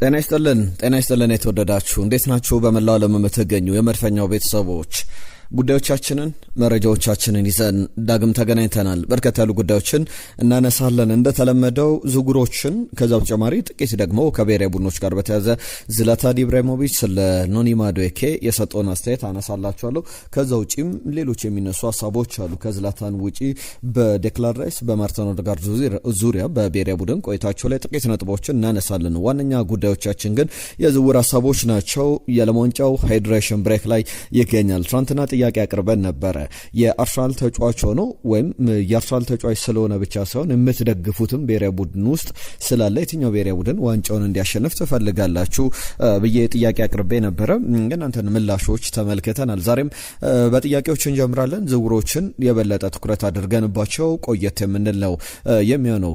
ጤና ይስጥልን የተወደዳችሁ እንዴት ናችሁ? በመላው ዓለም የምትገኙ የመድፈኛው ቤተሰቦች ጉዳዮቻችንን መረጃዎቻችንን ይዘን ዳግም ተገናኝተናል። በርከት ያሉ ጉዳዮችን እናነሳለን። እንደተለመደው ዝውውሮችን ከዛ በተጨማሪ ጥቂት ደግሞ ከብሔራዊ ቡድኖች ጋር በተያያዘ ዝላታን ኢብራሂሞቪች ስለ ኖኒ ማዱዌኬ የሰጠውን አስተያየት አነሳላችኋለሁ። ከዛ ውጪም ሌሎች የሚነሱ ሀሳቦች አሉ። ከዝላታን ውጪ በዴክላን ራይስ በማርቲን ኦዴጋርድ ዙሪያ በብሔራዊ ቡድን ቆይታቸው ላይ ጥቂት ነጥቦችን እናነሳለን። ዋነኛ ጉዳዮቻችን ግን የዝውውር ሀሳቦች ናቸው። የዓለም ዋንጫው ሃይድሬሽን ብሬክ ላይ ይገኛል። ትናንትና ጥያቄ አቅርበን ነበረ። የአርሰናል ተጫዋች ሆኖ ወይም የአርሰናል ተጫዋች ስለሆነ ብቻ ሳይሆን የምትደግፉትም ብሔራዊ ቡድን ውስጥ ስላለ የትኛው ብሔራዊ ቡድን ዋንጫውን እንዲያሸንፍ ትፈልጋላችሁ ብዬ ጥያቄ አቅርቤ ነበረ። እናንተን ምላሾች ተመልክተናል። ዛሬም በጥያቄዎች እንጀምራለን። ዝውውሮችን የበለጠ ትኩረት አድርገንባቸው ቆየት የምንለው የሚሆነው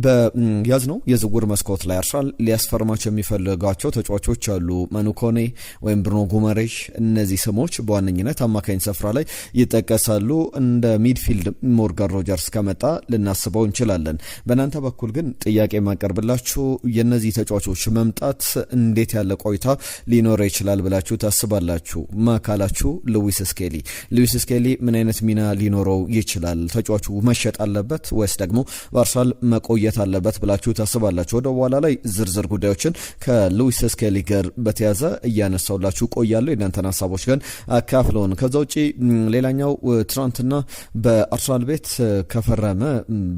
በያዝነው የዝውውር መስኮት ላይ አርሰናል ሊያስፈርማቸው የሚፈልጋቸው ተጫዋቾች አሉ። ማኑ ኮኔ ወይም ብሩኖ ጉማሬሽ፣ እነዚህ ስሞች በዋነኝነት አማካኝ ስፍራ ላይ ይጠቀሳሉ። እንደ ሚድፊልድ ሞርጋን ሮጀርስ ከመጣ ልናስበው እንችላለን። በእናንተ በኩል ግን ጥያቄ ማቀርብላችሁ የነዚህ ተጫዋቾች መምጣት እንዴት ያለ ቆይታ ሊኖረው ይችላል ብላችሁ ታስባላችሁ? ማካላችሁ ሉዊስ ስኬሊ ምን አይነት ሚና ሊኖረው ይችላል? ተጫዋቹ መሸጥ አለበት ወይስ ደግሞ በአርሰናል መቆየት አለበት ብላችሁ ታስባላችሁ? ወደ በኋላ ላይ ዝርዝር ጉዳዮችን ከሉዊስ ስኬሊ ጋር በተያዘ እያነሳውላችሁ ቆያለሁ። የእናንተን ሀሳቦች ግን አካፍለውን። ከዛ ውጪ ሌላኛው ትናንትና በአርሰናል ቤት ከፈረመ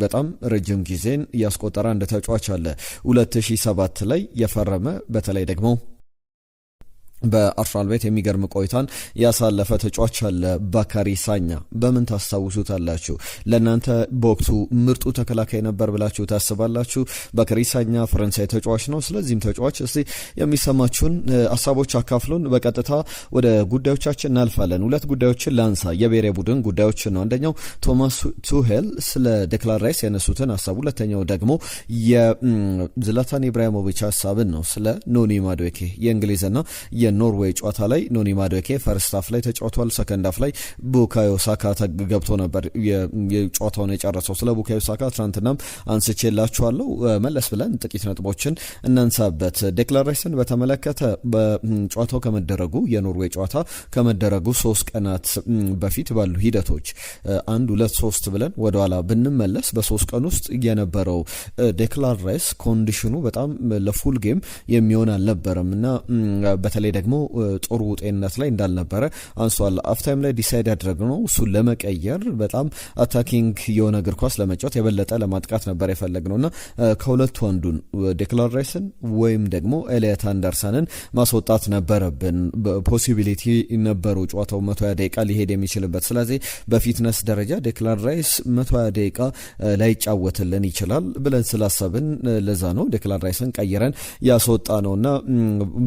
በጣም ረጅም ጊዜን ያስቆጠረ አንድ ተጫዋች አለ። 2007 ላይ የፈረመ በተለይ ደግሞ በአርሰናል ቤት የሚገርም ቆይታን ያሳለፈ ተጫዋች አለ፣ ባካሪ ሳኛ። በምን ታስታውሱታላችሁ? ለእናንተ በወቅቱ ምርጡ ተከላካይ ነበር ብላችሁ ታስባላችሁ? ባካሪ ሳኛ ፈረንሳይ ተጫዋች ነው። ስለዚህም ተጫዋች እስቲ የሚሰማችሁን ሀሳቦች አካፍሉን። በቀጥታ ወደ ጉዳዮቻችን እናልፋለን። ሁለት ጉዳዮችን ላንሳ፣ የብሔራዊ ቡድን ጉዳዮችን ነው። አንደኛው ቶማስ ቱሄል ስለ ዴክላን ራይስ ያነሱትን ሀሳብ፣ ሁለተኛው ደግሞ የዝላታን ኢብራሂሞቪች ሀሳብን ነው። ስለ ኖኒ ማዱዌኬ የእንግሊዝና የኖርዌይ ጨዋታ ላይ ኖኒ ማዱዌኬ ፈርስት ሃፍ ላይ ተጫውቷል። ሰከንድ ሃፍ ላይ ቡካዮ ሳካ ገብቶ ነበር የጨዋታውን የጨረሰው። ስለ ቡካዮ ሳካ ትናንትናም አንስቼላችኋለሁ። መለስ ብለን ጥቂት ነጥቦችን እናንሳበት። ዴክላን ራይስን በተመለከተ በጨዋታው ከመደረጉ የኖርዌይ ጨዋታ ከመደረጉ 3 ቀናት በፊት ባሉ ሂደቶች 1 2 3 ብለን ወደኋላ ብንመለስ በ3 ቀን ውስጥ የነበረው ዴክላን ራይስ ኮንዲሽኑ በጣም ለፉል ጌም የሚሆን አልነበረም እና በተለይ ደግሞ ጥሩ ጤንነት ላይ እንዳልነበረ አንሷል። አፍታይም ላይ ዲሳይድ ያደረግነው እሱን ለመቀየር በጣም አታኪንግ የሆነ እግር ኳስ ለመጫወት የበለጠ ለማጥቃት ነበር የፈለግነውና ከሁለቱ አንዱን ዴክላን ራይስን ወይም ደግሞ ኤሊየት አንደርሰንን ማስወጣት ነበረብን። ፖሲቢሊቲ ነበረው ጨዋታው 120 ደቂቃ ሊሄድ የሚችልበት። ስለዚህ በፊትነስ ደረጃ ዴክላን ራይስ 120 ደቂቃ ላይጫወትልን ይችላል ብለን ስላሰብን ለዛ ነው ዴክላን ራይስን ቀይረን ያስወጣ ነውና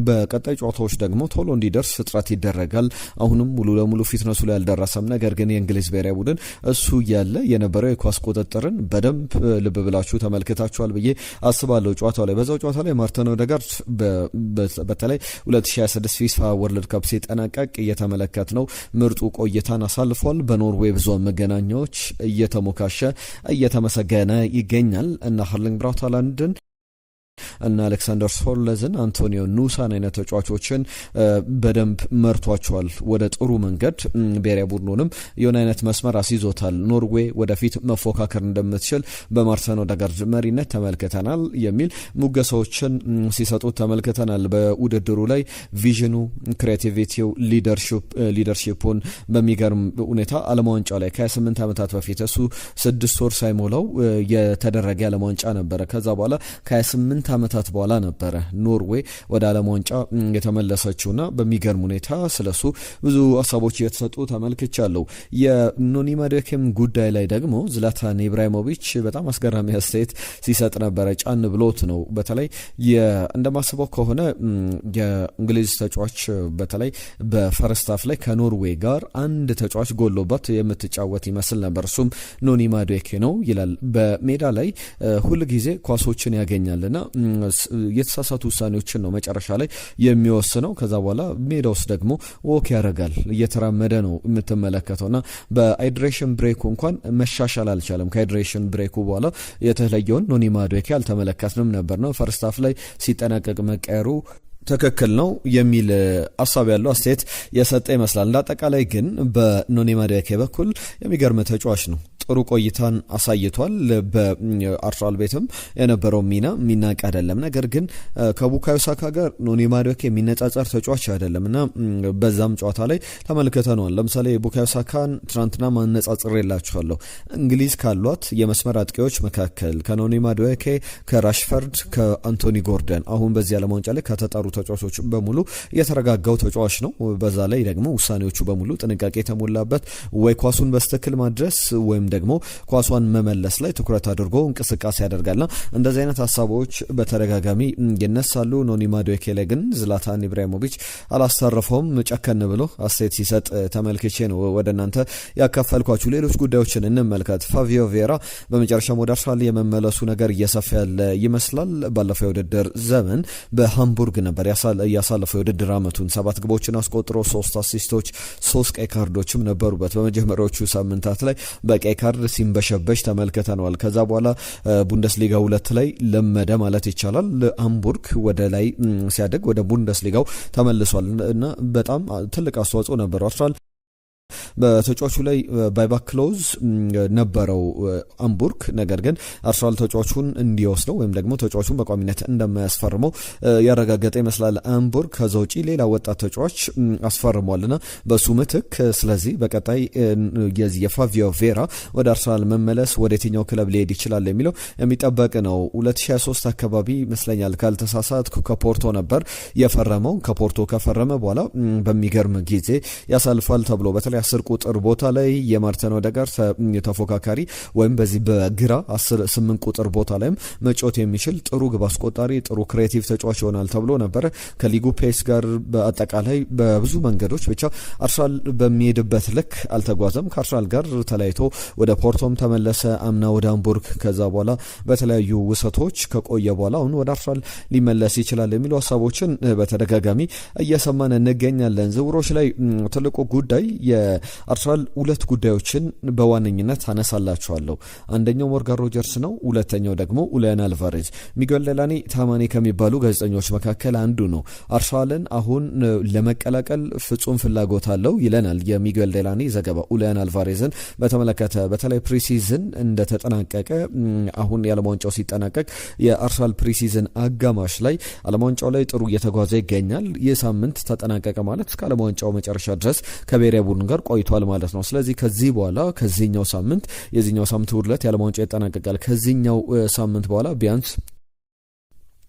በቀጣይ ጨዋታዎች ደግሞ ቶሎ እንዲደርስ ጥረት ይደረጋል። አሁንም ሙሉ ለሙሉ ፊትነሱ ላይ አልደረሰም። ነገር ግን የእንግሊዝ ብሔራዊ ቡድን እሱ ያለ የነበረው የኳስ ቁጥጥርን በደንብ ልብ ብላችሁ ተመልክታችኋል ብዬ አስባለሁ። ጨዋታው ላይ በዛው ጨዋታ ላይ ማርቲን ኦዴጋርድ በተለይ 2026 ፊፋ ወርልድ ካፕ ሲጠናቀቅ እየተመለከት ነው ምርጡ ቆይታን አሳልፏል። በኖርዌይ ብዙሃን መገናኛዎች እየተሞካሸ እየተመሰገነ ይገኛል እና ሃርሊንግ ብራውት ሃላንድን እና አሌክሳንደር ሶርለዝን አንቶኒዮ ኑሳን አይነት ተጫዋቾችን በደንብ መርቷቸዋል ወደ ጥሩ መንገድ። ብሔራዊ ቡድኑንም የሆነ አይነት መስመር አስይዞታል። ኖርዌይ ወደፊት መፎካከር እንደምትችል በማርቲን ኦዴጋርድ መሪነት ተመልክተናል የሚል ሙገሳዎችን ሲሰጡት ተመልክተናል። በውድድሩ ላይ ቪዥኑ፣ ክሬቲቪቲው፣ ሊደርሺፑን በሚገርም ሁኔታ ዓለም ዋንጫ ላይ ከ28 ዓመታት በፊት እሱ 6 ወር ሳይሞላው የተደረገ ዓለም ዋንጫ ነበረ። ከዛ በኋላ ከ28 ዓመታት በኋላ ነበረ ኖርዌይ ወደ ዓለም ዋንጫ የተመለሰችውና በሚገርም ሁኔታ ስለሱ ብዙ ሀሳቦች እየተሰጡ ተመልክቻለሁ። የኖኒ ማዱዌኬም ጉዳይ ላይ ደግሞ ዝላታን ኢብራሂሞቪች በጣም አስገራሚ አስተያየት ሲሰጥ ነበረ። ጫን ብሎት ነው። በተለይ እንደማስበው ከሆነ የእንግሊዝ ተጫዋች በተለይ በፈርስት ሃፍ ላይ ከኖርዌይ ጋር አንድ ተጫዋች ጎሎባት የምትጫወት ይመስል ነበር። እሱም ኖኒ ማዱዌኬ ነው ይላል። በሜዳ ላይ ሁል ጊዜ ኳሶችን ያገኛልና የተሳሳቱ ውሳኔዎችን ነው መጨረሻ ላይ የሚወስነው። ከዛ በኋላ ሜዳ ውስጥ ደግሞ ወክ ያደርጋል፣ እየተራመደ ነው የምትመለከተውና በሃይድሬሽን ብሬኩ እንኳን መሻሻል አልቻለም። ከሃይድሬሽን ብሬኩ በኋላ የተለየውን ኖኒ ማዱዌኬ አልተመለከትንም ነበር ነው ፈርስት ሃፍ ላይ ሲጠናቀቅ መቀየሩ ትክክል ነው የሚል ሀሳብ ያለው አስተያየት የሰጠ ይመስላል። እንዳጠቃላይ ግን በኖኒ ማዱዌኬ በኩል የሚገርም ተጫዋች ነው። ጥሩ ቆይታን አሳይቷል። በአርሰናል ቤትም የነበረው ሚና የሚናቅ አይደለም። ነገር ግን ከቡካዮ ሳካ ጋር ኖኒ ማዱዌኬ የሚነጻጸር ተጫዋች አይደለምና በዛም ጨዋታ ላይ ተመልክተነዋል። ለምሳሌ ቡካዮ ሳካን ትናንትና ማነጻጽሬላችኋለሁ። እንግሊዝ ካሏት የመስመር አጥቂዎች መካከል ከኖኒ ማዱዌኬ፣ ከራሽፈርድ፣ ከአንቶኒ ጎርደን አሁን በዚህ ዓለም ዋንጫ ላይ ከተጠሩ ተጫዋቾች በሙሉ የተረጋጋው ተጫዋች ነው። በዛ ላይ ደግሞ ውሳኔዎቹ በሙሉ ጥንቃቄ የተሞላበት ወይ ኳሱን በስትክክል ማድረስ ወይም ደግሞ ኳሷን መመለስ ላይ ትኩረት አድርጎ እንቅስቃሴ ያደርጋልና እንደዚህ አይነት ሀሳቦች በተደጋጋሚ ይነሳሉ። ኖኒ ማዱዌኬ ላይ ግን ዝላታን ኢብራሂሞቪች አላስተረፈውም። ጨከን ብሎ አስተያየት ሲሰጥ ተመልክቼ ነው ወደ እናንተ ያካፈልኳችሁ። ሌሎች ጉዳዮችን እንመልከት። ፋቪዮ ቬራ በመጨረሻም ወደ አርሰናል የመመለሱ ነገር እየሰፋ ያለ ይመስላል። ባለፈው የውድድር ዘመን በሃምቡርግ ነበር ያሳለፈው የውድድር ዓመቱን 7 ግቦችን አስቆጥሮ 3 አሲስቶች 3 ቀይ ካርዶችም ነበሩበት። በመጀመሪያዎቹ ሳምንታት ላይ በቀይ ካርድ ሲንበሸበሽ ተመልክተነዋል። ከዛ በኋላ ቡንደስሊጋ 2 ላይ ለመደ ማለት ይቻላል። ሃምቡርግ ወደ ላይ ሲያደግ ወደ ቡንደስሊጋው ተመልሷል እና በጣም ትልቅ አስተዋጽኦ ነበረው አርሰናል በተጫዋቹ ላይ ባይባክ ክሎዝ ነበረው ሃምቡርግ። ነገር ግን አርሰናል ተጫዋቹን እንዲወስደው ወይም ደግሞ ተጫዋቹን በቋሚነት እንደማያስፈርመው ያረጋገጠ ይመስላል ሃምቡርግ። ከዛ ውጪ ሌላ ወጣት ተጫዋች አስፈርሟልና በሱ ምትክ ስለዚህ በቀጣይ የፋቪዮ ቬራ ወደ አርሰናል መመለስ ወደ የትኛው ክለብ ሊሄድ ይችላል የሚለው የሚጠበቅ ነው። 2023 አካባቢ ይመስለኛል ካልተሳሳትኩ ከፖርቶ ነበር የፈረመው። ከፖርቶ ከፈረመ በኋላ በሚገርም ጊዜ ያሳልፋል ተብሎ በተለይ 10 ቁጥር ቦታ ላይ የማርቲን ኦዴጋርድ ተፎካካሪ ወይም በዚህ በግራ 8 ቁጥር ቦታ ላይም መጫወት የሚችል ጥሩ ግብ አስቆጣሪ ጥሩ ክሬቲቭ ተጫዋች ይሆናል ተብሎ ነበር። ከሊጉ ፔስ ጋር በአጠቃላይ በብዙ መንገዶች ብቻ አርሰናል በሚሄድበት ልክ አልተጓዘም። ከአርሰናል ጋር ተለያይቶ ወደ ፖርቶም ተመለሰ። አምና ወደ ሃምቡርግ ከዛ በኋላ በተለያዩ ውሰቶች ከቆየ በኋላ አሁን ወደ አርሰናል ሊመለስ ይችላል የሚሉ ሀሳቦችን በተደጋጋሚ እየሰማን እንገኛለን። ዝውውሮች ላይ ትልቁ ጉዳይ የአርሰናል 2 ጉዳዮችን በዋነኝነት አነሳላችኋለሁ። አንደኛው ሞርጋን ሮጀርስ ነው። ሁለተኛው ደግሞ ኡሊያን አልቫሬዝ። ሚጌል ዴላኒ ታማኒ ከሚባሉ ጋዜጠኞች መካከል አንዱ ነው። አርሰናልን አሁን ለመቀላቀል ፍጹም ፍላጎት አለው ይለናል የሚጌል ዴላኒ ዘገባ። ኡሊያን አልቫሬዝን በተመለከተ በተለይ ፕሪሲዝን እንደተጠናቀቀ አሁን የዓለም ዋንጫው ሲጠናቀቅ የአርሰናል ፕሪሲዝን አጋማሽ ላይ ዓለም ዋንጫው ላይ ጥሩ እየተጓዘ ይገኛል። ይህ ሳምንት ተጠናቀቀ ማለት እስከ ዓለም ዋንጫው መጨረሻ ድረስ ከብሔራዊ ቡድን ጋር ቆይቷል ማለት ነው። ስለዚህ ከዚህ በኋላ ከዚህኛው ሳምንት የዚህኛው ሳምንት ውድለት የዓለም ዋንጫ ይጠናቀቃል። ከዚህኛው ሳምንት በኋላ ቢያንስ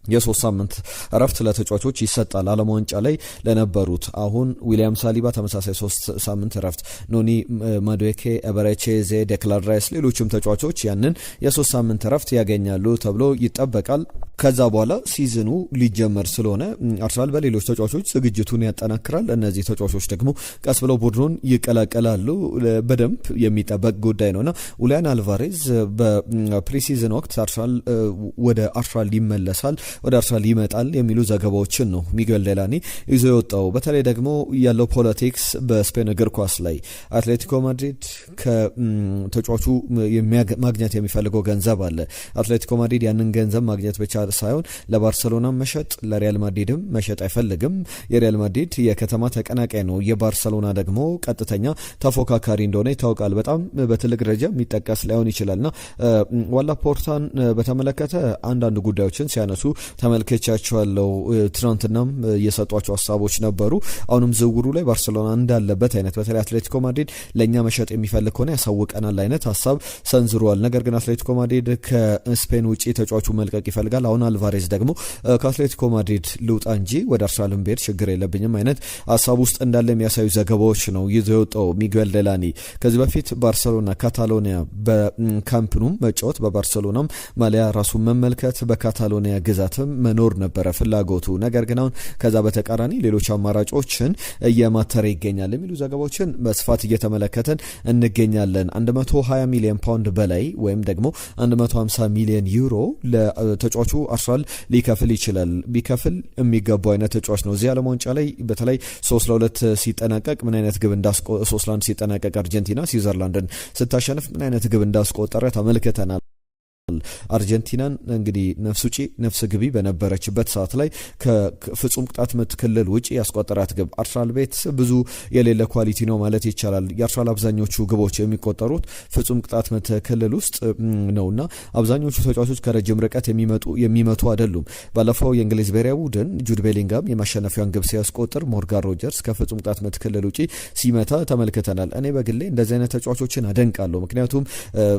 የ3 ሳምንት እረፍት ለተጫዋቾች ይሰጣል። ዓለም ዋንጫ ላይ ለነበሩት አሁን ዊሊያም ሳሊባ ተመሳሳይ 3 ሳምንት እረፍት፣ ኖኒ ማዱዌኬ፣ ኤበረቼዜ፣ ዴክላን ራይስ ሌሎችም ተጫዋቾች ያንን የ3 ሳምንት እረፍት ያገኛሉ ተብሎ ይጠበቃል። ከዛ በኋላ ሲዝኑ ሊጀመር ስለሆነ አርሰናል በሌሎች ተጫዋቾች ዝግጅቱን ያጠናክራል። እነዚህ ተጫዋቾች ደግሞ ቀስ ብለው ቡድኑን ይቀላቀላሉ። በደንብ የሚጠበቅ ጉዳይ ነውና ኡሊያን አልቫሬዝ በፕሪሲዝን ወቅት አርሰናል ወደ አርሰናል ይመለሳል ወደ አርሰናል ይመጣል የሚሉ ዘገባዎችን ነው ሚጌል ዴላኒ ይዞ የወጣው። በተለይ ደግሞ ያለው ፖለቲክስ በስፔን እግር ኳስ ላይ አትሌቲኮ ማድሪድ ከተጫዋቹ ማግኘት የሚፈልገው ገንዘብ አለ። አትሌቲኮ ማድሪድ ያንን ገንዘብ ማግኘት ብቻ ሳይሆን ለባርሰሎና መሸጥ ለሪያል ማድሪድም መሸጥ አይፈልግም። የሪያል ማድሪድ የከተማ ተቀናቃይ ነው። የባርሰሎና ደግሞ ቀጥተኛ ተፎካካሪ እንደሆነ ይታወቃል። በጣም በትልቅ ደረጃ የሚጠቀስ ላይሆን ይችላልና ዋላ ፖርታን በተመለከተ አንዳንድ ጉዳዮችን ሲያነሱ ተመልከቻቸዋለሁ። ትናንትናም የሰጧቸው ሀሳቦች ነበሩ። አሁንም ዝውውሩ ላይ ባርሰሎና እንዳለበት አይነት በተለይ አትሌቲኮ ማድሪድ ለእኛ መሸጥ የሚፈልግ ከሆነ ያሳውቀናል አይነት ሀሳብ ሰንዝሯል። ነገር ግን አትሌቲኮ ማድሪድ ከስፔን ውጪ ተጫዋቹ መልቀቅ ይፈልጋል። አሁን አልቫሬዝ ደግሞ ከአትሌቲኮ ማድሪድ ልውጣ እንጂ ወደ አርሰናል ብሄድ ችግር የለብኝም አይነት ሀሳብ ውስጥ እንዳለ የሚያሳዩ ዘገባዎች ነው ይዞ የወጣው ሚጌል ዴላኒ። ከዚህ በፊት ባርሰሎና ካታሎኒያ በካምፕኑም መጫወት በባርሰሎናም ማሊያ ራሱን መመልከት በካታሎኒያ ግዛትም መኖር ነበረ ፍላጎቱ። ነገር ግን አሁን ከዛ በተቃራኒ ሌሎች አማራጮችን እየማተረ ይገኛል የሚሉ ዘገባዎችን በስፋት እየተመለከተን እንገኛለን። 120 ሚሊዮን ፓውንድ በላይ ወይም ደግሞ 150 ሚሊዮን ዩሮ ለተጫዋቹ አርሰናል ሊከፍል ይችላል። ቢከፍል የሚገባው አይነት ተጫዋች ነው። እዚህ ዓለም ዋንጫ ላይ በተለይ 3-2 ሲጠናቀቅ ምን አይነት ግብ 3-1 ሲጠናቀቅ አርጀንቲና ስዊዘርላንድን ስታሸንፍ ምን አይነት ግብ እንዳስቆጠረ ተመልክተናል። አርጀንቲናን እንግዲህ ነፍስ ውጪ ነፍስ ግቢ በነበረችበት ሰዓት ላይ ከፍጹም ቅጣት ምት ክልል ውጪ ያስቆጠራት ግብ አርሰናል ቤት ብዙ የሌለ ኳሊቲ ነው ማለት ይቻላል። የአርሰናል አብዛኞቹ ግቦች የሚቆጠሩት ፍጹም ቅጣት ምት ክልል ውስጥ ነውና አብዛኞቹ ተጫዋቾች ከረጅም ርቀት የሚመቱ አይደሉም። ባለፈው የእንግሊዝ ብሔራዊ ቡድን ጁድ ቤሊንጋም የማሸነፊያን ግብ ሲያስቆጥር ሞርጋን ሮጀርስ ከፍጹም ቅጣት ምት ክልል ውጪ ሲመታ ተመልክተናል። እኔ በግሌ እንደዚህ አይነት ተጫዋቾችን አደንቃለሁ። ምክንያቱም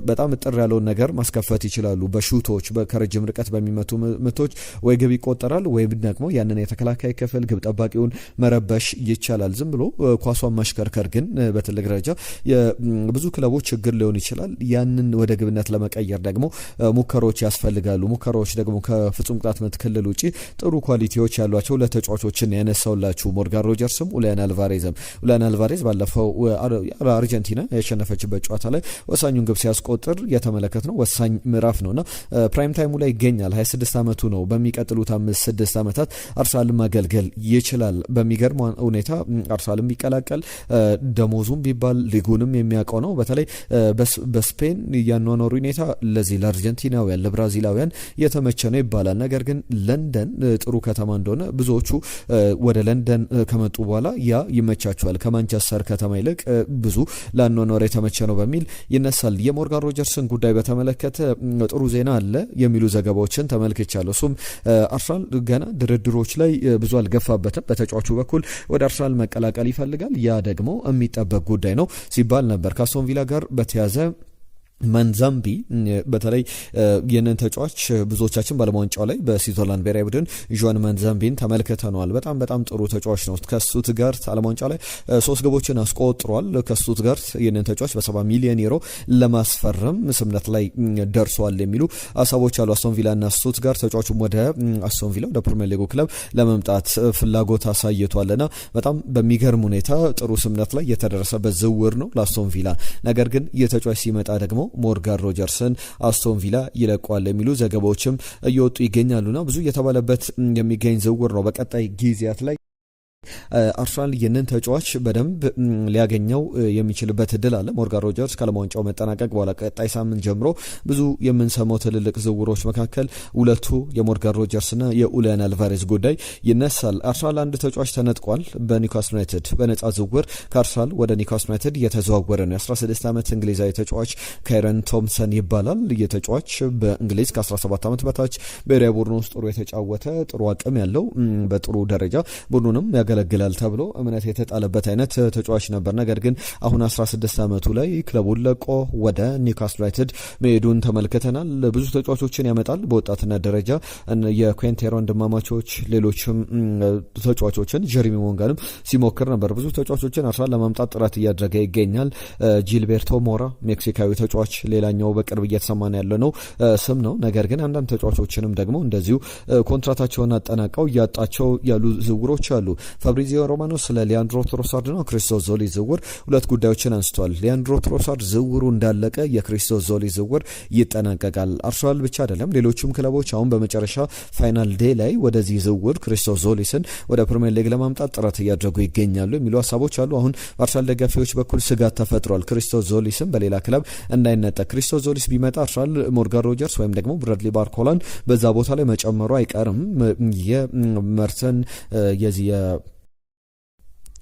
በጣም ጥር ያለውን ነገር ማስከፈት ይችላሉ። በሹቶች ከረጅም ርቀት በሚመቱ ምቶች ወይ ግብ ይቆጠራል ወይም ደግሞ ያንን የተከላካይ ክፍል ግብ ጠባቂውን መረበሽ ይቻላል። ዝም ብሎ ኳሷን ማሽከርከር ግን በትልቅ ደረጃ የብዙ ክለቦች ችግር ሊሆን ይችላል። ያንን ወደ ግብነት ለመቀየር ደግሞ ሙከሮች ያስፈልጋሉ። ሙከሮች ደግሞ ከፍጹም ቅጣት ምት ክልል ውጪ ጥሩ ኳሊቲዎች ያሏቸው ለተጫዋቾችን ያነሳውላችሁ ሞርጋን ሮጀርስም ኡሊያን አልቫሬዝ ባለፈው አርጀንቲና ያሸነፈችበት ጨዋታ ላይ ወሳኙን ግብ ሲያስቆጥር የተመለከት ነው። ወሳኝ ምዕራፍ ነውና ፕራይም ታይሙ ላይ ይገኛል። 26 ዓመቱ ነው። በሚቀጥሉት 5-6 ዓመታት አርሰናልን ማገልገል ይችላል። በሚገርም ሁኔታ አርሰናልን ቢቀላቀል ደሞዙም ቢባል ሊጉንም የሚያውቀው ነው። በተለይ በስፔን ያኗኗሩ ሁኔታ ለዚህ ለአርጀንቲናውያን ለብራዚላውያን የተመቸ ነው ይባላል። ነገር ግን ለንደን ጥሩ ከተማ እንደሆነ ብዙዎቹ ወደ ለንደን ከመጡ በኋላ ያ ይመቻቸዋል ከማንቸስተር ከተማ ይልቅ ብዙ ለአኗኗር የተመቸ ነው በሚል ይነሳል። የሞርጋን ሮጀርስን ጉዳይ በተመለከተ ጥሩ ዜና አለ የሚሉ ዘገባዎችን ተመልክቻለሁ። እሱም አርሰናል ገና ድርድሮች ላይ ብዙ አልገፋበትም። በተጫዋቹ በኩል ወደ አርሰናል መቀላቀል ይፈልጋል። ያ ደግሞ የሚጠበቅ ጉዳይ ነው ሲባል ነበር። ከአስቶን ቪላ ጋር በተያዘ መንዛምቢ በተለይ የነን ተጫዋች ብዙዎቻችን ባለፈው ዋንጫው ላይ በስዊዘርላንድ ብሔራዊ ቡድን ጆን መንዛምቢን ተመልክተናል። በጣም ጥሩ ተጫዋች ነው። ከስቱትጋርት ዓለም ዋንጫ ላይ 3 ግቦችን አስቆጥሯል። ከስቱትጋርት የነን ተጫዋች በ70 ሚሊዮን ዩሮ ለማስፈረም ስምምነት ላይ ደርሷል የሚሉ ሀሳቦች አሉ። አስቶን ቪላ እና ስቱትጋርት ተጫዋቹም ወደ አስቶን ቪላ ወደ ፕሪሚየር ሊጉ ክለብ ለመምጣት ፍላጎት አሳይቷልና በጣም በሚገርም ሁኔታ ጥሩ ስምምነት ላይ የተደረሰበት ዝውውር ነው ለአስቶን ቪላ። ነገር ግን የተጫዋች ሲመጣ ደግሞ ሞርጋን ሮጀርስን አስቶን ቪላ ይለቋል የሚሉ ዘገባዎችም እየወጡ ይገኛሉና ብዙ እየተባለበት የሚገኝ ዝውውር ነው። በቀጣይ ጊዜያት ላይ አርሰናል ይህንን ተጫዋች በደንብ ሊያገኘው የሚችልበት እድል አለ። ሞርጋን ሮጀርስ ከዓለም ዋንጫው መጠናቀቅ በኋላ ቀጣይ ሳምንት ጀምሮ ብዙ የምንሰማው ትልልቅ ዝውውሮች መካከል ሁለቱ የሞርጋን ሮጀርስና የኡሊያን አልቫሬዝ ጉዳይ ይነሳል። አርሰናል አንድ ተጫዋች ተነጥቋል። በኒውካስል ዩናይትድ በነጻ ዝውውር ከአርሰናል ወደ ኒውካስል ዩናይትድ የተዘዋወረ ነው። የ16 ዓመት እንግሊዛዊ ተጫዋች ካይረን ቶምሰን ይባላል። የተጫዋች በእንግሊዝ ከ17 ዓመት በታች ብሔራዊ ቡድን ውስጥ ጥሩ የተጫወተ ጥሩ አቅም ያለው በጥሩ ደረጃ ቡድኑንም ያገለግላል ተብሎ እምነት የተጣለበት አይነት ተጫዋች ነበር። ነገር ግን አሁን 16 ዓመቱ ላይ ክለቡን ለቆ ወደ ኒውካስል ዩናይትድ መሄዱን ተመልክተናል። ብዙ ተጫዋቾችን ያመጣል በወጣትነት ደረጃ የኩዌንቴሮ ወንድማማቾች ሌሎችም ተጫዋቾችን ጀሪሚ ሞንጋንም ሲሞክር ነበር። ብዙ ተጫዋቾችን አርሰናል ለማምጣት ጥረት እያደረገ ይገኛል። ጂልቤርቶ ሞራ ሜክሲካዊ ተጫዋች ሌላኛው በቅርብ እየተሰማን ያለ ነው ስም ነው። ነገር ግን አንዳንድ ተጫዋቾችንም ደግሞ እንደዚሁ ኮንትራታቸውን አጠናቀው እያጣቸው ያሉ ዝውውሮች አሉ። ፋብሪዚዮ ሮማኖ ስለ ሊያንድሮ ትሮሳርድና ክሪስቶስ ዞሊ ዝውውር 2 ጉዳዮችን አንስቷል። ሊያንድሮ ትሮሳርድ ዝውውሩ እንዳለቀ የክሪስቶስ ዞሊ ዝውውር ይጠናቀቃል። አርሰናል ብቻ አይደለም ሌሎችም ክለቦች አሁን በመጨረሻ ፋይናል ዴይ ላይ ወደዚህ ዝውውር ክሪስቶስ ዞሊስን ወደ ፕሪሚየር ሊግ ለማምጣት ጥረት እያደረጉ ይገኛሉ የሚሉ ሀሳቦች አሉ። አሁን በአርሰናል ደጋፊዎች በኩል ስጋት ተፈጥሯል። ክሪስቶስ ዞሊስን በሌላ ክለብ እንዳይነጠቅ። ክሪስቶስ ዞሊስ ቢመጣ አርሰናል ሞርጋን ሮጀርስ ወይም ደግሞ ብራድሊ ባርኮላን በዛ ቦታ ላይ መጨመሩ አይቀርም። የመርተን የዚህ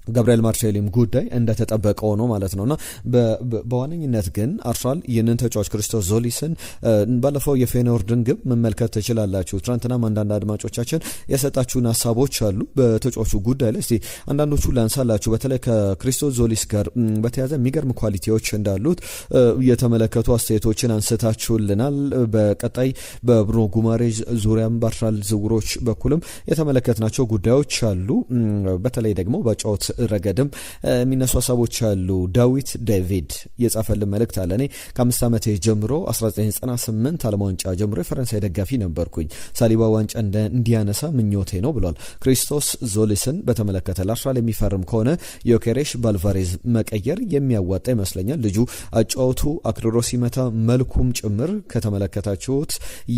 ገብርኤል ማርሴሊም ጉዳይ እንደተጠበቀው ነው ማለት ነውና በዋነኝነት ግን አርሰናል ይህንን ተጫዋች ክሪስቶስ ዞሊስን ባለፈው የፌኖርድን ግብ መመልከት ትችላላችሁ። ትናንትናም አንዳንድ አድማጮቻችን የሰጣችሁን ሀሳቦች አሉ በተጫዋቹ ጉዳይ ላይ። እስቲ አንዳንዶቹ ላንሳላችሁ። በተለይ ከክሪስቶስ ዞሊስ ጋር በተያያዘ የሚገርም ኳሊቲዎች እንዳሉት የተመለከቱ አስተያየቶችን አንስታችሁልናል። በቀጣይ በብሩኖ ጉማሬዥ ዙሪያም በአርሰናል ዝውውሮች በኩልም የተመለከትናቸው ጉዳዮች አሉ። በተለይ ደግሞ በጨዋታ ረገድም የሚነሱ ሀሳቦች አሉ። ዳዊት ዴቪድ የጻፈልን መልእክት አለ። እኔ ከ5 ዓመቴ ጀምሮ 1998 ዓለም ዋንጫ ጀምሮ የፈረንሳይ ደጋፊ ነበርኩኝ። ሳሊባ ዋንጫ እንዲያነሳ ምኞቴ ነው ብሏል። ክሪስቶስ ዞሊስን በተመለከተ ለአርሰናል የሚፈርም ከሆነ ዮኬሬሽ በአልቫሬዝ መቀየር የሚያዋጣ ይመስለኛል። ልጁ አጫወቱ አክርሮ ሲመታ መልኩም ጭምር ከተመለከታችሁት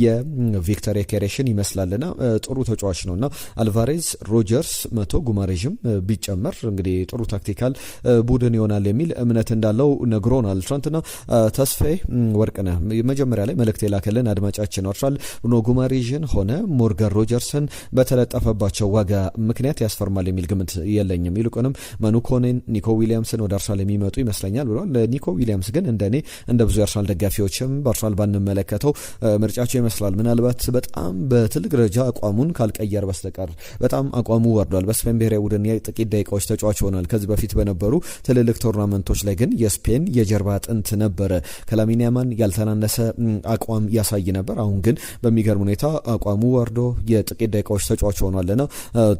የቪክተር ዮኬሬሽን ይመስላልና ጥሩ ተጫዋች ነውና አልቫሬዝ ሮጀርስ መቶ ጉማሬዥም ቢጨመር እንግዲህ ጥሩ ታክቲካል ቡድን ይሆናል የሚል እምነት እንዳለው ነግሮናል። ትናንትና ተስፋዬ ወርቅነህ መጀመሪያ ላይ መልእክት የላከልን አድማጫችን አርሰናል ብሩኖ ጉማሬዥን ሆነ ሞርጋን ሮጀርስን በተለጠፈባቸው ዋጋ ምክንያት ያስፈርማል የሚል ግምት የለኝም። ይልቁንም ማኑ ኮኔን፣ ኒኮ ዊሊያምስን ወደ አርሰናል የሚመጡ ይመስለኛል ብሏል። ኒኮ ዊሊያምስ ግን እንደኔ እንደ ብዙ የአርሰናል ደጋፊዎችም በአርሰናል ባንመለከተው ምርጫቸው ይመስላል። ምናልባት በጣም በትልቅ ደረጃ አቋሙን ካልቀየር በስተቀር በጣም አቋሙ ወርዷል። በስፔን ብሔራዊ ቡድን ጥቂት ደቂቃዎች ተጫዋች ሆኗል። ከዚህ በፊት በነበሩ ትልልቅ ቶርናመንቶች ላይ ግን የስፔን የጀርባ አጥንት ነበረ። ከላሚን ያማል ያልተናነሰ አቋም ያሳይ ነበር። አሁን ግን በሚገርም ሁኔታ አቋሙ ወርዶ የጥቂት ደቂቃዎች ተጫዋች ሆኗልና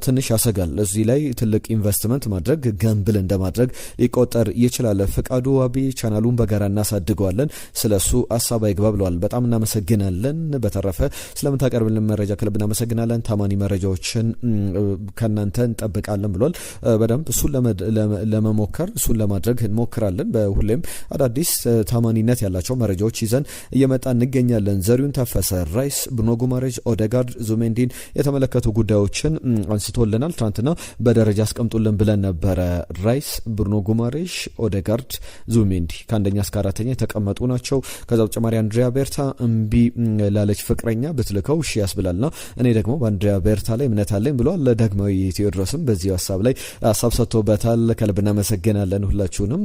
ትንሽ ያሰጋል። እዚህ ላይ ትልቅ ኢንቨስትመንት ማድረግ ገንብል እንደማድረግ ሊቆጠር ይችላል። ፍቃዱ አቢ ቻናሉን በጋራ እናሳድገዋለን፣ ስለሱ ሀሳብ አይግባ ብለዋል። በጣም እናመሰግናለን። በተረፈ ስለምታቀርብልን መረጃ ክለብ እናመሰግናለን። ታማኒ መረጃዎችን ከናንተ እንጠብቃለን ብሏል። በደንብ እሱን ለመሞከር እሱን ለማድረግ እንሞክራለን። በሁሌም አዳዲስ ታማኒነት ያላቸው መረጃዎች ይዘን እየመጣ እንገኛለን። ዘሪሁን ተፈሰ ራይስ፣ ብሩኖ ጉማሬዥ፣ ኦዴጋርድ፣ ዙሜንዲን የተመለከቱ ጉዳዮችን አንስቶልናል። ትናንትና በደረጃ አስቀምጡልን ብለን ነበረ። ራይስ፣ ብሩኖ ጉማሬዥ፣ ኦዴጋርድ፣ ዙሜንዲ ከአንደኛ እስከ አራተኛ የተቀመጡ ናቸው። ከዛ በተጨማሪ አንድሪያ ቤርታ እምቢ ላለች ፍቅረኛ ብትልከው እሺ ያስብላልና እኔ ደግሞ በአንድሪያ ቤርታ ላይ እምነት አለኝ ብሏል። ዳግማዊ ቴዎድሮስም በዚህ ሀሳብ ላይ ሀሳብ ሰጥቶበታል። ከልብ እናመሰግናለን ሁላችሁንም።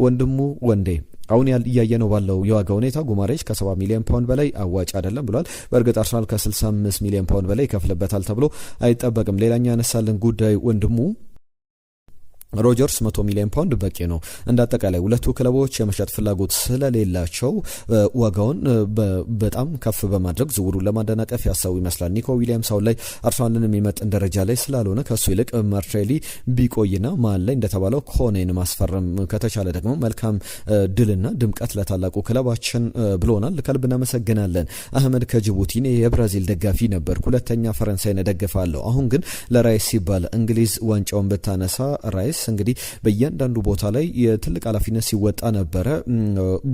ወንድሙ ወንዴ አሁን እያየነው ባለው የዋጋ ሁኔታ ጉማሬዥ ከ70 ሚሊዮን ፓውንድ በላይ አዋጭ አይደለም ብሏል። በእርግጥ አርሰናል ከ65 ሚሊዮን ፓውንድ በላይ ይከፍልበታል ተብሎ አይጠበቅም። ሌላኛ ያነሳልን ጉዳይ ወንድሙ ሮጀርስ 100 ሚሊዮን ፓውንድ በቂ ነው። እንደ አጠቃላይ ሁለቱ ክለቦች የመሸጥ ፍላጎት ስለሌላቸው ዋጋውን በጣም ከፍ በማድረግ ዝውውሩን ለማደናቀፍ ያሰቡ ይመስላል። ኒኮ ዊሊያምስ አሁን ላይ አርሰናልን የሚመጥን ደረጃ ላይ ስላልሆነ ከሱ ይልቅ ማርቴሊ ቢቆይና መሀል ላይ እንደተባለው ኮኔን ማስፈረም ከተቻለ ደግሞ መልካም ድልና ድምቀት ለታላቁ ክለባችን ብሎናል። ከልብ እናመሰግናለን። አህመድ ከጅቡቲ እኔ የብራዚል ደጋፊ ነበር፣ ሁለተኛ ፈረንሳይን እደግፋለሁ። አሁን ግን ለራይስ ሲባል እንግሊዝ ዋንጫውን ብታነሳ ራይስ እንግዲህ በእያንዳንዱ ቦታ ላይ የትልቅ ኃላፊነት ሲወጣ ነበረ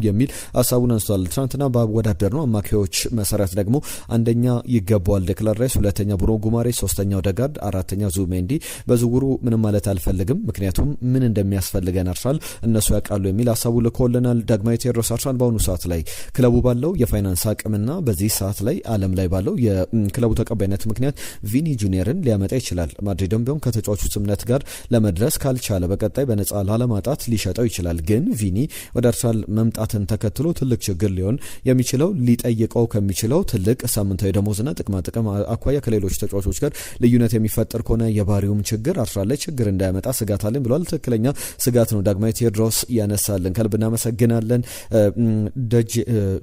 የሚል ሀሳቡን አንስቷል። ትናንትና ባወዳደር ነው አማካዮች መሰረት ደግሞ አንደኛ ይገባዋል ዴክላን ራይስ፣ ሁለተኛ ብሩኖ ጉማሬዥ፣ ሶስተኛ ኦዴጋርድ፣ አራተኛ ዙሜንዲ። በዝውውሩ ምንም ማለት አልፈልግም ምክንያቱም ምን እንደሚያስፈልገን አርሰናል እነሱ ያውቃሉ የሚል ሀሳቡ ልኮልናል። ዳግማዊ ቴዎድሮስ አርሰናል በአሁኑ ሰዓት ላይ ክለቡ ባለው የፋይናንስ አቅምና በዚህ ሰዓት ላይ ዓለም ላይ ባለው የክለቡ ተቀባይነት ምክንያት ቪኒ ጁኒየርን ሊያመጣ ይችላል። ማድሪድም ቢሆን ከተጫዋቹ ስምምነት ጋር ለመድረስ ካልቻለ በቀጣይ በነፃ ላለማጣት ሊሸጠው ይችላል። ግን ቪኒ ወደ አርሰናል መምጣትን ተከትሎ ትልቅ ችግር ሊሆን የሚችለው ሊጠይቀው ከሚችለው ትልቅ ሳምንታዊ ደሞዝና ጥቅም አኳያ ከሌሎች ተጫዋቾች ጋር ልዩነት የሚፈጠር ከሆነ የባህሪውም ችግር አርሰናል ላይ ችግር እንዳያመጣ ስጋት አለኝ ብሏል። ትክክለኛ ስጋት ነው። ዳግማዊ ቴዎድሮስ ያነሳልን። ከልብ እናመሰግናለን።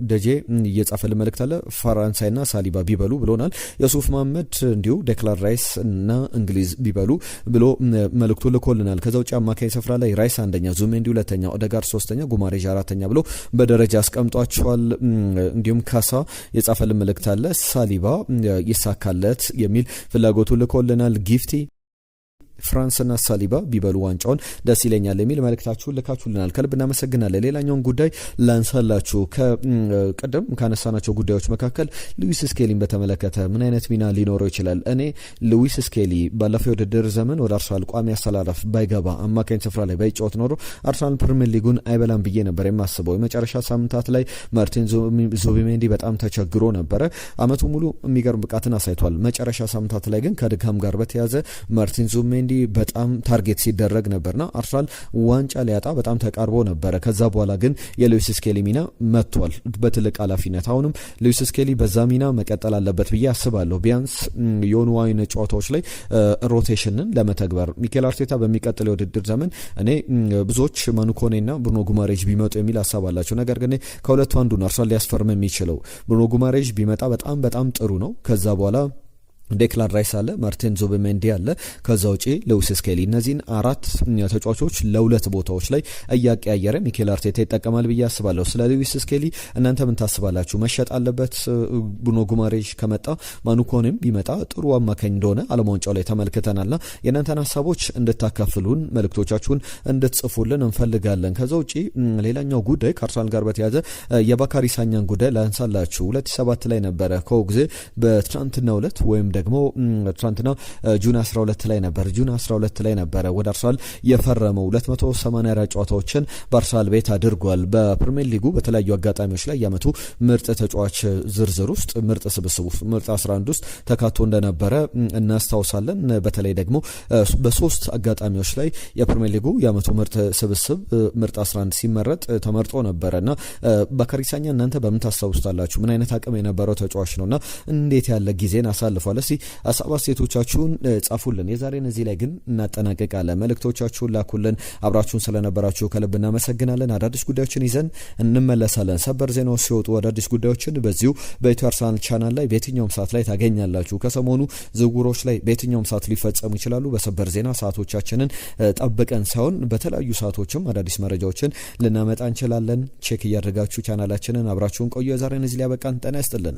ደጄ እየጻፈልን መልእክት አለ። ፈረንሳይና ሳሊባ ቢበሉ ብሎናል። የሱፍ መሐመድ እንዲሁ ዴክላን ራይስ እና እንግሊዝ ቢበሉ ብሎ መልእክቱ ልኮልናል። ከዛ ውጭ አማካይ ስፍራ ላይ ራይስ አንደኛ፣ ዙሜንዲ ሁለተኛ፣ ኦዴጋርድ ሶስተኛ፣ ጉማሬዥ አራተኛ ብሎ በደረጃ አስቀምጧቸዋል። እንዲሁም ካሳ የጻፈልን መልእክት አለ። ሳሊባ ይሳካለት የሚል ፍላጎቱ ልኮልናል። ጊፍቲ ፍራንስና ሳሊባ ቢበሉ ዋንጫውን ደስ ይለኛል የሚል መልእክታችሁን ልካችሁልናል። ከልብ እናመሰግናለን። ሌላኛውን ጉዳይ ላንሳላችሁ። ከቀደም ካነሳናቸው ጉዳዮች መካከል ሉዊስ ስኬሊን በተመለከተ ምን አይነት ሚና ሊኖረው ይችላል? እኔ ሉዊስ ስኬሊ ባለፈው የውድድር ዘመን ወደ አርሰናል ቋሚ አሰላለፍ ባይገባ አማካኝ ስፍራ ላይ ባይጫወት ኖሮ አርሰናል ፕሪሚየር ሊጉን አይበላም ብዬ ነበር የማስበው። የመጨረሻ ሳምንታት ላይ ማርቲን ዙቢሜንዲ በጣም ተቸግሮ ነበረ። አመቱ ሙሉ የሚገርም ብቃትን አሳይቷል። መጨረሻ ሳምንታት ላይ ግን ከድካም ጋር በተያዘ ማርቲን ዙቢሜንዲ በጣም ታርጌት ሲደረግ ነበርና አርሰናል ዋንጫ ሊያጣ በጣም ተቃርቦ ነበረ። ከዛ በኋላ ግን የሉዊስ ስኬሊ ሚና መጥቷል በትልቅ ኃላፊነት። አሁንም ሉዊስ ስኬሊ በዛ ሚና መቀጠል አለበት ብዬ አስባለሁ። ቢያንስ የሆኑ አይነት ጨዋታዎች ላይ ሮቴሽንን ለመተግበር ሚኬል አርቴታ በሚቀጥለው የውድድር ዘመን እኔ ብዙዎች ማኑ ኮኔና ብሩኖ ጉማሬዥ ቢመጡ የሚል ሀሳብ አላቸው። ነገር ግን ከሁለቱ አንዱ ነው አርሰናል ሊያስፈርም የሚችለው። ብሩኖ ጉማሬዥ ቢመጣ በጣም ጥሩ ነው። ከዛ በኋላ ዴክላን ራይስ አለ፣ ማርቲን ዙቢሜንዲ አለ፣ ከዛ ውጪ ሉዊስ ስኬሊ። እነዚህን አራት ተጫዋቾች ለሁለት ቦታዎች ላይ እያቀያየረ ሚኬል አርቴታ ይጠቀማል ብዬ አስባለሁ። ስለ ሉዊስ ስኬሊ እናንተ ምን ታስባላችሁ? መሸጥ አለበት? ብሩኖ ጉማሬሽ ከመጣ ማኑኮንም ቢመጣ ጥሩ አማካኝ እንደሆነ ዓለም ዋንጫው ላይ ተመልክተናልና የእናንተን ሀሳቦች እንድታካፍሉን መልእክቶቻችሁን እንድትጽፉልን እንፈልጋለን። ከዛ ውጪ ሌላኛው ጉዳይ ከአርሰናል ጋር በተያያዘ የባካሪ ሳኛን ጉዳይ ላንሳላችሁ። 2007 ላይ ነበረ ከጊዜ በትናንትናው ዕለት ወይም ደግሞ ትናንትና ጁን 12 ላይ ነበር ወደ አርሰናል የፈረመው 284 ጨዋታዎችን በአርሰናል ቤት አድርጓል። በፕሪሚየር ሊጉ በተለያዩ አጋጣሚዎች ላይ ያመቱ ምርጥ ተጫዋች ዝርዝር ውስጥ ምርጥ ስብስብ ውስጥ ምርጥ 11 ውስጥ ተካቶ እንደነበረ እናስታውሳለን። በተለይ ደግሞ በሶስት አጋጣሚዎች ላይ የፕሪሚየር ሊጉ ያመቱ ምርጥ ስብስብ ምርጥ 11 ሲመረጥ ተመርጦ ነበርና ባካሪ ሳኛ እናንተ በምን ታስታውሱታላችሁ? ምን አይነት አቅም የነበረው ተጫዋች ነውና እንዴት ያለ ጊዜን አሳልፏል? ሀሳብ አስተያየቶቻችሁን ጻፉልን። የዛሬን እዚህ ላይ ግን እናጠናቀቃለን። መልእክቶቻችሁን ላኩልን። አብራችሁን ስለነበራችሁ ከልብ እናመሰግናለን። አዳዲስ ጉዳዮችን ይዘን እንመለሳለን። ሰበር ዜናዎች ሲወጡ አዳዲስ ጉዳዮችን በዚሁ በኢትዮ አርሰናል ቻናል ላይ በየትኛውም ሰዓት ላይ ታገኛላችሁ። ከሰሞኑ ዝውውሮች ላይ በየትኛውም ሰዓት ሊፈጸሙ ይችላሉ። በሰበር ዜና ሰዓቶቻችንን ጠብቀን ሳይሆን በተለያዩ ሰዓቶችም አዳዲስ መረጃዎችን ልናመጣ እንችላለን። ቼክ እያደረጋችሁ ቻናላችንን አብራችሁን ቆዩ። የዛሬን እዚህ ላይ ያበቃን። ጤና ይስጥልን።